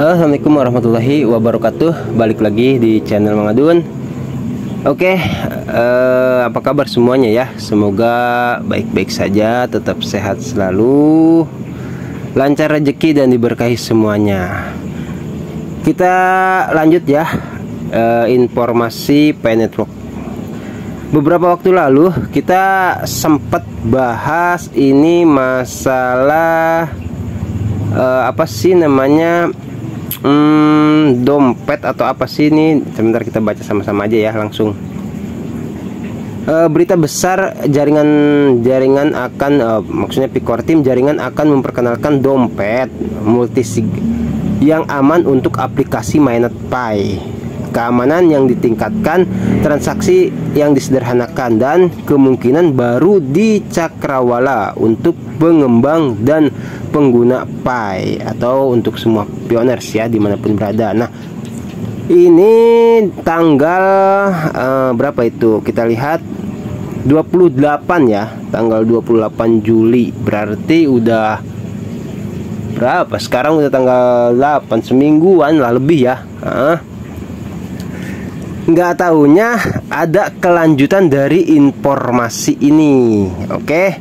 Assalamualaikum warahmatullahi wabarakatuh. Balik lagi di channel Mang Adun. Oke, apa kabar semuanya ya? Semoga baik-baik saja, tetap sehat selalu, lancar rezeki dan diberkahi semuanya. Kita lanjut ya, informasi Pi Network. Beberapa waktu lalu kita sempat bahas ini masalah apa sih namanya, dompet atau apa sih ini. Sebentar kita baca sama-sama aja ya langsung. Berita besar jaringan akan maksudnya Picor Team jaringan akan memperkenalkan dompet multisig yang aman untuk aplikasi Mainnet Pi. Keamanan yang ditingkatkan, transaksi yang disederhanakan, dan kemungkinan baru di cakrawala untuk pengembang dan pengguna Pi atau untuk semua pioners ya dimanapun berada. Nah, ini tanggal berapa itu? Kita lihat 28 ya, tanggal 28 Juli. Berarti udah berapa? Sekarang udah tanggal 8, semingguan lah lebih ya. Nggak taunya ada kelanjutan dari informasi ini. Oke,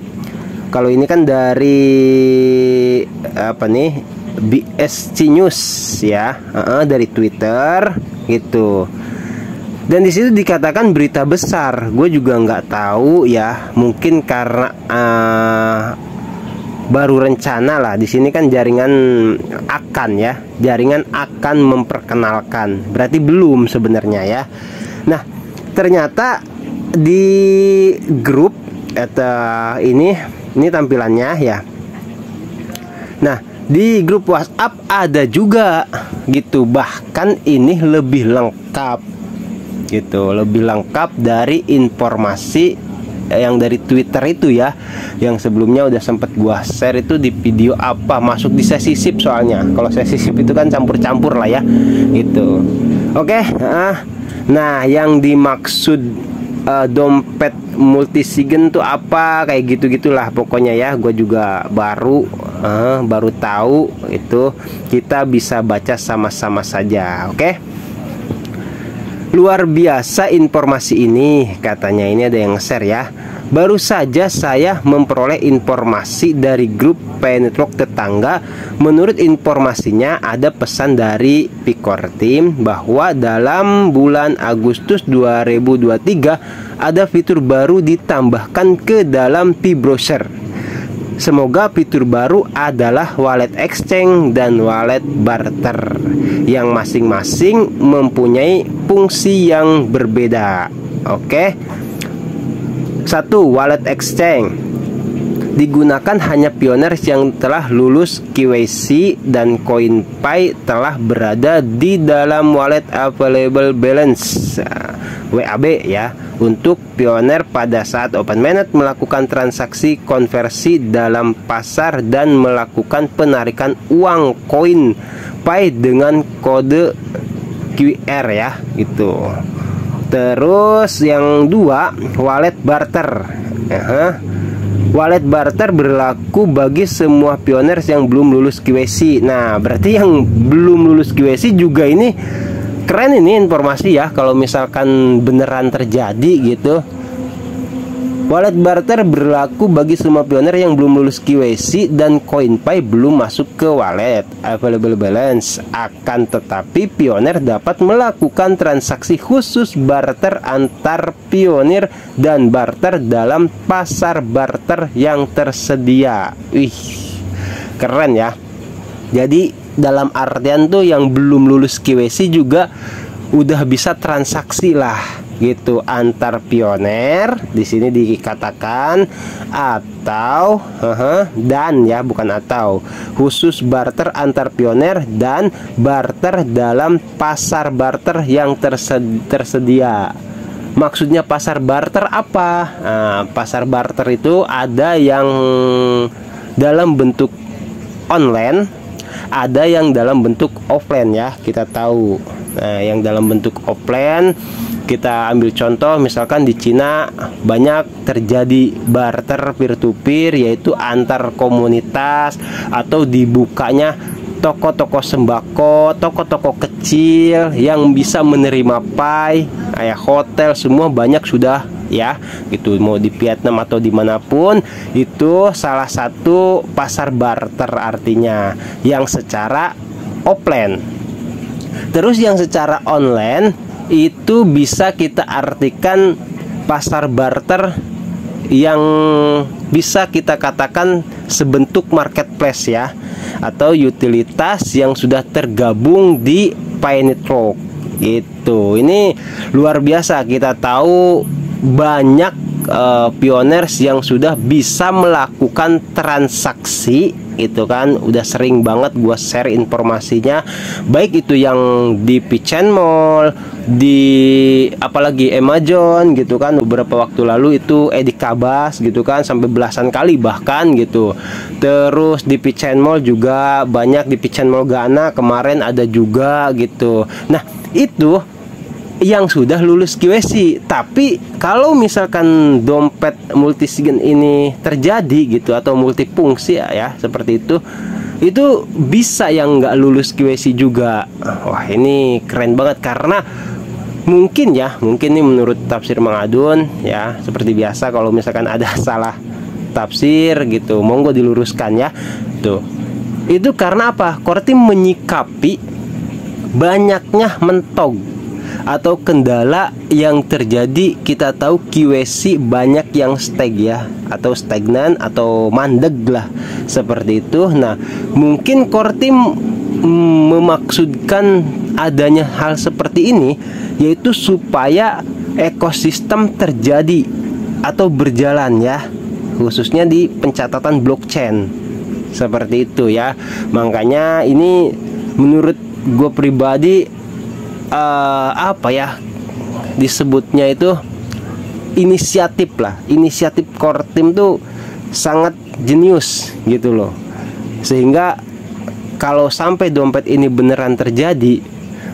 kalau ini kan dari apa nih, BSC News ya, dari Twitter gitu. Dan di situ dikatakan berita besar. Gue juga nggak tahu ya, mungkin karena baru rencana lah. Di sini kan jaringan akan memperkenalkan. Berarti belum sebenarnya ya. Nah, ternyata di grup atau ini tampilannya ya. Nah, di grup WhatsApp ada juga gitu. Bahkan ini lebih lengkap gitu, lebih lengkap dari informasi yang dari Twitter itu ya, yang sebelumnya udah sempet gua share itu di video apa, masuk di sesi sip soalnya. Kalau sesi sip itu kan campur-campur lah ya gitu. Oke, nah yang dimaksud dompet multisigen tuh apa, kayak gitu-gitulah pokoknya ya. Gue juga baru tahu itu. Kita bisa baca sama-sama saja. Oke, luar biasa informasi ini, katanya. Ini ada yang share ya. Baru saja saya memperoleh informasi dari grup Pi Network tetangga. Menurut informasinya ada pesan dari Picor Team bahwa dalam bulan Agustus 2023 ada fitur baru ditambahkan ke dalam Pi Browser. Semoga fitur baru adalah wallet exchange dan wallet barter yang masing-masing mempunyai fungsi yang berbeda. Oke. 1. Wallet exchange digunakan hanya pioners yang telah lulus KYC dan koin Pi telah berada di dalam wallet available balance WAB ya. Untuk pioner pada saat open mainnet melakukan transaksi konversi dalam pasar dan melakukan penarikan uang koin Pi dengan kode QR ya gitu. Terus yang 2, wallet barter. Wallet barter berlaku bagi semua pioners yang belum lulus KYC. Nah, berarti yang belum lulus KYC juga ini keren ini informasi ya, kalau misalkan beneran terjadi gitu. Wallet barter berlaku bagi semua pioner yang belum lulus KYC dan koin Pi belum masuk ke wallet available balance. Akan tetapi pioner dapat melakukan transaksi khusus barter antar pionir dan barter dalam pasar barter yang tersedia. Wih, keren ya. Jadi dalam artian tuh yang belum lulus KYC juga udah bisa transaksi lah gitu antar pioner. Di sini dikatakan atau dan ya, bukan atau, khusus barter antar pioner dan barter dalam pasar barter yang tersedia. Maksudnya pasar barter apa? Pasar barter itu ada yang dalam bentuk online, ada yang dalam bentuk offline ya, kita tahu. Nah, yang dalam bentuk offline kita ambil contoh, misalkan di Cina banyak terjadi barter peer to peer, yaitu antar komunitas atau dibukanya toko-toko sembako, toko-toko kecil yang bisa menerima Pi, kayak hotel semua banyak sudah ya, gitu. Mau di Vietnam atau dimanapun, itu salah satu pasar barter artinya, yang secara offline. Terus yang secara online itu bisa kita artikan pasar barter yang bisa kita katakan sebentuk marketplace ya, atau utilitas yang sudah tergabung di Pi Network gitu. Ini luar biasa, kita tahu banyak pioners yang sudah bisa melakukan transaksi itu kan. Udah sering banget gua share informasinya, baik itu yang di Pichen Mall, di apalagi Amazon gitu kan. Beberapa waktu lalu itu Edi Kabas gitu kan, sampai belasan kali bahkan gitu. Terus di Pichen Mall juga banyak, di Pichen Mall Ghana kemarin ada juga gitu. Nah itu yang sudah lulus QC. Tapi kalau misalkan dompet multisign ini terjadi gitu, atau multifungsi ya seperti itu bisa yang nggak lulus QC juga. Wah ini keren banget, karena mungkin nih menurut tafsir Mang Adun ya, seperti biasa kalau misalkan ada salah tafsir gitu monggo diluruskan ya. Tuh, itu karena apa? Core Team menyikapi banyaknya mentog atau kendala yang terjadi. Kita tahu QC banyak yang stag ya, atau stagnan atau mandeg lah seperti itu. Nah mungkin Core Team memaksudkan adanya hal seperti ini, yaitu supaya ekosistem terjadi atau berjalan ya, khususnya di pencatatan blockchain seperti itu ya. Makanya ini menurut gue pribadi apa ya disebutnya itu inisiatif lah. Inisiatif Core Team tuh sangat jenius gitu loh, sehingga kalau sampai dompet ini beneran terjadi,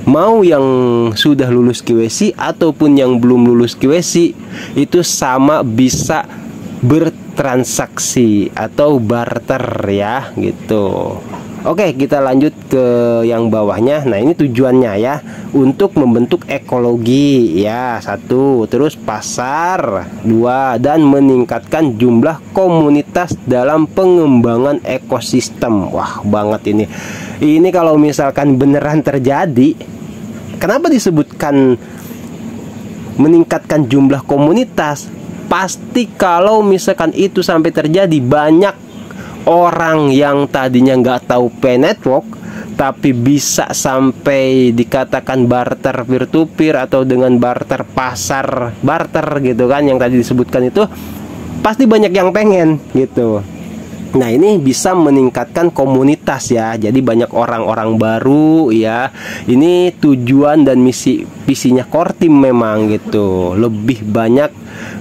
mau yang sudah lulus QC ataupun yang belum lulus QC, itu sama bisa bertransaksi atau barter ya gitu. Oke, kita lanjut ke yang bawahnya. Nah ini tujuannya ya, untuk membentuk ekologi ya, 1, terus pasar 2, dan meningkatkan jumlah komunitas dalam pengembangan ekosistem. Wah banget ini. Ini kalau misalkan beneran terjadi, kenapa disebutkan meningkatkan jumlah komunitas? Pasti kalau misalkan itu sampai terjadi, banyak orang yang tadinya nggak tahu Pi Network tapi bisa sampai dikatakan barter peer to peer atau dengan barter pasar barter gitu kan, yang tadi disebutkan itu pasti banyak yang pengen gitu. Nah ini bisa meningkatkan komunitas ya, jadi banyak orang-orang baru ya. Ini tujuan dan visinya Core Team memang gitu, lebih banyak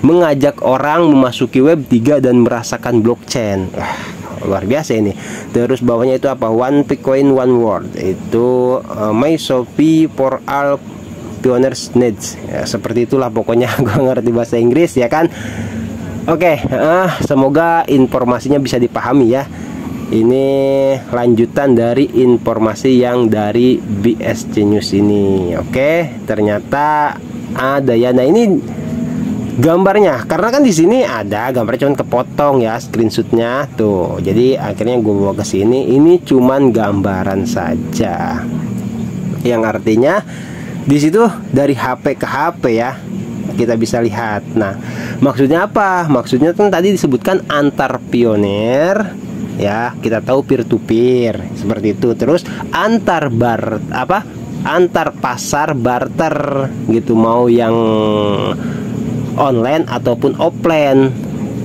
mengajak orang memasuki Web 3 dan merasakan blockchain. Luar biasa ini. Terus bawahnya itu apa? One Bitcoin One World, itu My Shopee for all pioneers needs ya, seperti itulah pokoknya. Gua ngerti bahasa Inggris ya kan. Oke, semoga informasinya bisa dipahami ya. Ini lanjutan dari informasi yang dari BSC News ini. Oke, ternyata ada ya. Nah ini gambarnya, karena kan di sini ada gambarnya cuman kepotong ya screenshotnya tuh. Jadi akhirnya gue bawa ke sini. Ini cuman gambaran saja, yang artinya di situ dari HP ke HP ya kita bisa lihat. Nah maksudnya apa? Maksudnya kan tadi disebutkan antar pioner ya, kita tahu peer to peer seperti itu. Terus antar antar pasar barter gitu, mau yang online ataupun offline,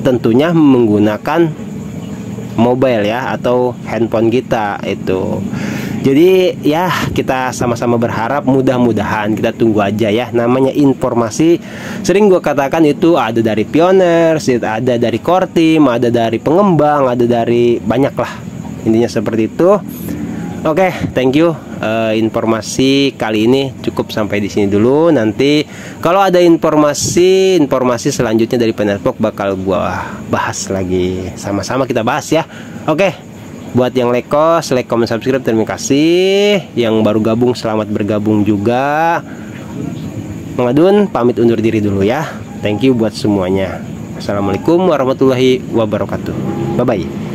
tentunya menggunakan mobile ya atau handphone kita itu. Jadi ya kita sama-sama berharap, mudah-mudahan kita tunggu aja ya. Namanya informasi sering gue katakan itu ada dari pioners, ada dari Core Team, ada dari pengembang, ada dari banyak lah, intinya seperti itu. Oke, thank you. Informasi kali ini cukup sampai di sini dulu. Nanti kalau ada informasi selanjutnya dari Pi Network bakal gua bahas lagi, sama-sama kita bahas ya. Oke, Buat yang like, comment, subscribe, terima kasih. Yang baru gabung, selamat bergabung juga. Mang Adun pamit undur diri dulu ya. Thank you buat semuanya. Assalamualaikum warahmatullahi wabarakatuh. Bye bye.